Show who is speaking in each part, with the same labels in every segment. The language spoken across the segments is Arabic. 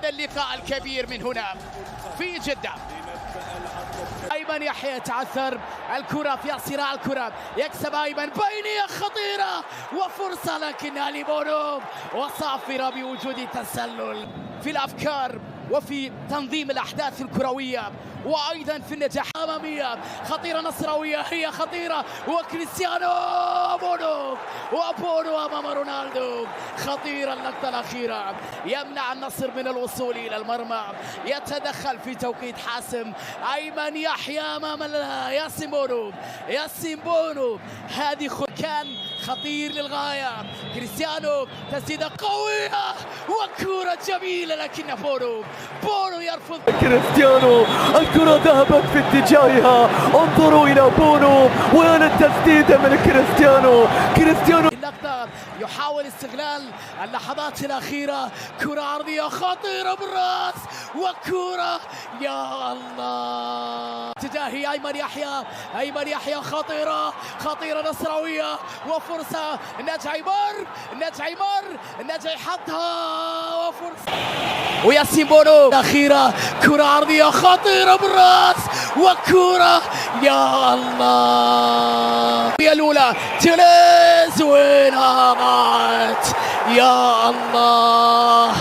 Speaker 1: هذا اللقاء الكبير من هنا في جدة. أيمن يحيى يتعثر، الكرة في صراع الكرة، يكسب أيمن، بينية خطيرة وفرصة لكنها لبونو وصافرة بوجود تسلل في الأفكار وفي تنظيم الأحداث الكروية وأيضا في النجاح أمامية. خطيرة نصراوية، هي خطيرة، وكريستيانو وبونو أمام رونالدو. خطيرة اللقطة الأخيرة، يمنع النصر من الوصول إلى المرمى، يتدخل في توقيت حاسم. أيمن يحيى أمام ياسين بونو، هذه كان خطير للغاية. كريستيانو تسديدة قوية وكرة جميلة لكن بونو يرفض.
Speaker 2: كريستيانو الكرة ذهبت في اتجاهها، انظروا إلى بونو وين التسديدة من كريستيانو.
Speaker 1: اللقطة يحاول استغلال اللحظات الأخيرة، كرة عرضية خطيرة بالرأس وكرة يا الله تجاهي أيمن يحيى خطيرة نصراوية وفرصة. النجع يحطها وفرصة، وياسين بونو الأخيرة، كرة عرضية خطيرة بالرأس وكرة يا الله. هي الأولى تيليز وينها ضاعت يا الله.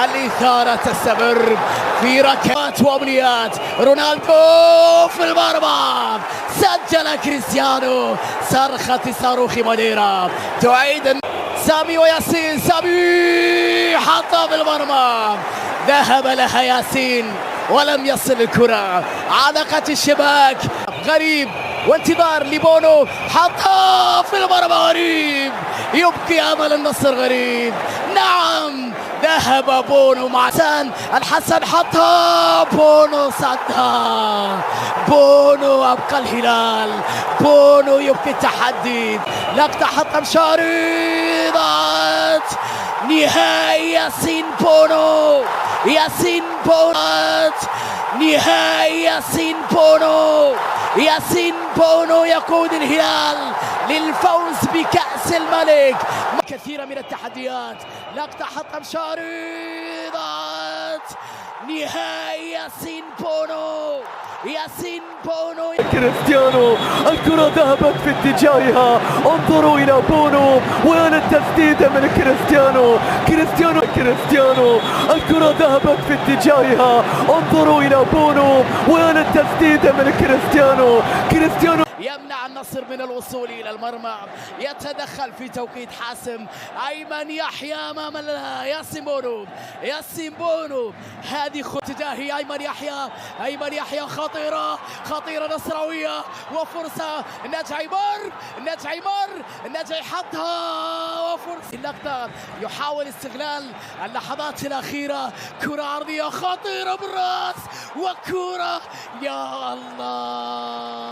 Speaker 1: الإثارة تستمر في ركلات وأمنيات. رونالدو في المرمى، سجل كريستيانو، صرخة صاروخ ماديرا تعيد. سامي وياسين، سامي حطها في المرمى، ذهب لها ياسين ولم يصل الكرة، عانقت الشباك. غريب وانتظار لبونو، حطها في المرمى. غريب يبقي امل النصر. غريب نعم، ذهب بونو مع الحسن حطها، بونو صدها. بونو ابقى الهلال، بونو يبقي التحدي. لقطة حطها مشاري، ضاعت نهائي. ياسين بونو نهائي. ياسين بونو يقود الهلال للفوز بكأس الملك. كثيرة من التحديات، لقطة حطها مشاري، ضاعت نهائي. ياسين بونو
Speaker 2: كريستيانو الكرة ذهبت في اتجاهها، انظروا إلى بونو وين التسديدة من كريستيانو الكرة ذهبت في اتجاهها، انظروا إلى بونو وين التسديدة من كريستيانو
Speaker 1: يمنع النصر من الوصول إلى المرمى، يتدخل في توقيت حاسم. أيمن يحيى أمام ياسين بونو، هذه تجاهي أيمن يحيى خطيرة نصراوية وفرصة. النجع يحطها وفرصة. اللقطة يحاول استغلال اللحظات الأخيرة، كرة عرضية خطيرة بالرأس وكرة يا الله.